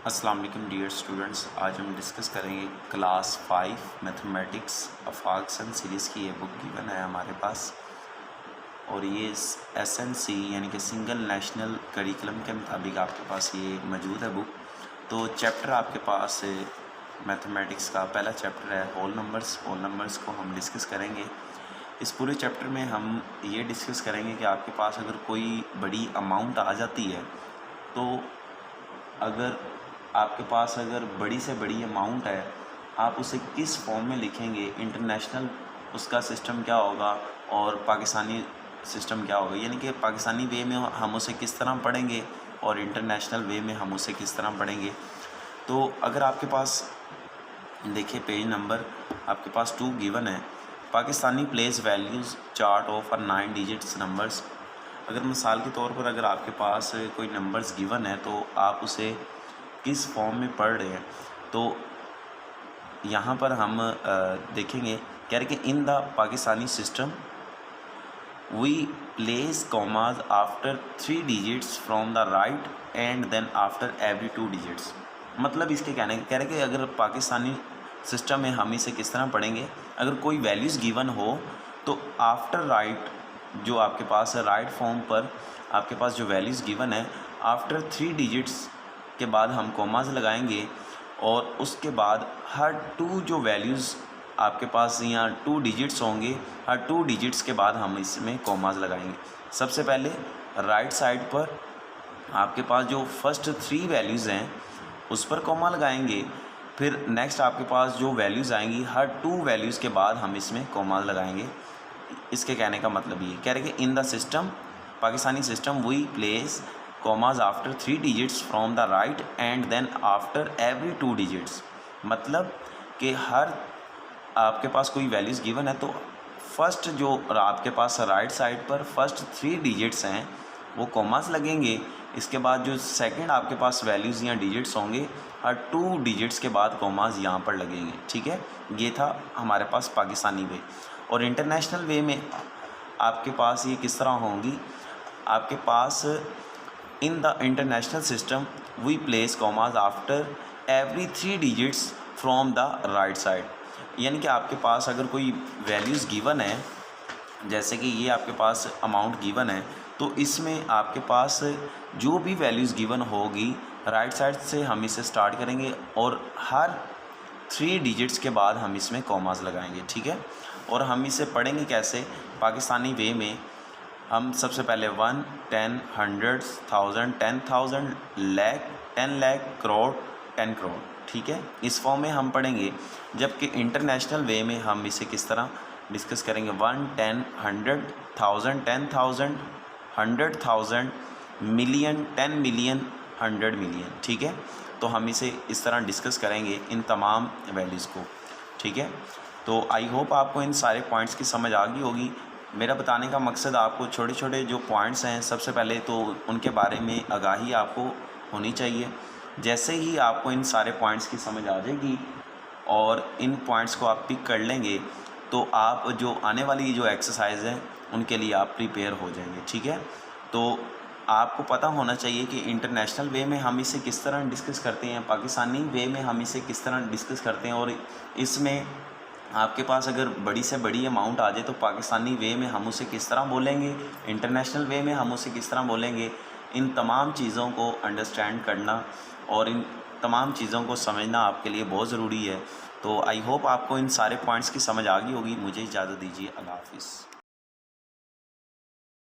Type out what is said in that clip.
अस्सलाम वालेकुम dear students. आज हम डिस्कस करेंगे क्लास 5 मैथमेटिक्स अफाक्सन सीरीज़ की ये बुक गिवन है हमारे पास, और ये SNC यानी कि सिंगल नेशनल करिकुलम के मुताबिक आपके पास ये मौजूद है बुक। तो चैप्टर आपके पास मैथमेटिक्स का पहला चैप्टर है होल नंबर्स। होल नंबर्स को हम डिस्कस करेंगे। इस पूरे चैप्टर में हम ये डिस्कस करेंगे कि आपके पास अगर कोई बड़ी अमाउंट आ जाती है, तो अगर आपके पास अगर बड़ी से बड़ी अमाउंट है, आप उसे किस फॉर्म में लिखेंगे, इंटरनेशनल उसका सिस्टम क्या होगा और पाकिस्तानी सिस्टम क्या होगा, यानी कि पाकिस्तानी वे में हम उसे किस तरह पढ़ेंगे और इंटरनेशनल वे में हम उसे किस तरह पढ़ेंगे। तो अगर आपके पास देखिए पेज नंबर आपके पास 2 गिवन है। Pakistani place values chart of 9 digits numbers. अगर मिसाल के तौर पर अगर आपके पास कोई नंबर्स गिवन है तो आप उसे किस फॉर्म में पढ़ रहे हैं, तो यहाँ पर हम देखेंगे कह रहे कि in the Pakistani system we place commas after 3 digits from the right end then after every 2 digits. मतलब इसके कहने कह रहे कि अगर पाकिस्तानी सिस्टम में हम इसे किस तरह पढ़ेंगे, अगर कोई वैल्यूज़ गिवन हो तो आफ्टर राइट जो आपके पास है राइट फॉर्म पर आपके पास जो वैल्यूज़ गिवन है, आफ्टर 3 डिजिट्स के बाद हम कॉमाज लगाएंगे, और उसके बाद हर 2 जो वैल्यूज़ आपके पास यहाँ 2 डिजिट्स होंगे, हर 2 डिजिट्स के बाद हम इसमें कॉमाज लगाएंगे। सबसे पहले राइट साइड पर आपके पास जो फर्स्ट 3 वैल्यूज़ हैं उस पर कॉमा लगाएंगे, फिर नेक्स्ट आपके पास जो वैल्यूज़ आएंगी हर 2 वैल्यूज़ के बाद हम इसमें कॉमाज लगाएंगे। इसके कहने का मतलब ये कह रहे कि in the system Pakistani system we place commas after 3 digits from the right end then after every 2 digits. मतलब कि हर आपके पास कोई वैल्यूज़ गिवन है तो फर्स्ट जो आपके पास राइट साइड पर फर्स्ट 3 डिजिट्स हैं वो कॉमाज लगेंगे। इसके बाद जो सेकंड आपके पास वैल्यूज़ या डिजिट्स होंगे हर 2 डिजिट्स के बाद कॉमाज यहाँ पर लगेंगे। ठीक है, ये था हमारे पास पाकिस्तानी वे। और इंटरनेशनल वे में आपके पास ये किस तरह होंगी, आपके पास in the international system we place commas after every 3 digits from the right side. यानी कि आपके पास अगर कोई वैल्यूज़ गिवन है, जैसे कि ये आपके पास अमाउंट गिवन है, तो इसमें आपके पास जो भी वैल्यूज़ गिवन होगी राइट साइड से हम इसे स्टार्ट करेंगे और हर 3 डिजिट्स के बाद हम इसमें कॉमाज लगाएंगे। ठीक है, और हम इसे पढ़ेंगे कैसे पाकिस्तानी वे में। हम सबसे पहले 1, 10, 100, 1000, 10,000, लाख, 10 लाख, करोड़, 10 करोड़। ठीक है, इस फॉर्म में हम पढ़ेंगे। जबकि इंटरनेशनल वे में हम इसे किस तरह डिस्कस करेंगे, 1, 10, 100, 1000, 10,000, 100,000, मिलियन, 10 मिलियन, 100 मिलियन। ठीक है, तो हम इसे इस तरह डिस्कस करेंगे इन तमाम वैल्यूज़ को। ठीक है, तो आई होप आपको इन सारे पॉइंट्स की समझ आ गई होगी। मेरा बताने का मकसद आपको छोटे छोटे जो पॉइंट्स हैं सबसे पहले तो उनके बारे में आगाही आपको होनी चाहिए। जैसे ही आपको इन सारे पॉइंट्स की समझ आ जाएगी और इन पॉइंट्स को आप पिक कर लेंगे, तो आप जो आने वाली जो एक्सरसाइज हैं उनके लिए आप प्रिपेयर हो जाएंगे। ठीक है, तो आपको पता होना चाहिए कि इंटरनेशनल वे में हम इसे किस तरह डिस्कस करते हैं, पाकिस्तानी वे में हम इसे किस तरह डिस्कस करते हैं, और इसमें आपके पास अगर बड़ी से बड़ी अमाउंट आ जाए तो पाकिस्तानी वे में हम उसे किस तरह बोलेंगे, इंटरनेशनल वे में हम उसे किस तरह बोलेंगे। इन तमाम चीज़ों को अंडरस्टैंड करना और इन तमाम चीज़ों को समझना आपके लिए बहुत ज़रूरी है। तो आई होप आपको इन सारे पॉइंट्स की समझ आ गई होगी। मुझे इजाज़त दीजिए, अल्लाह हाफ़िज़।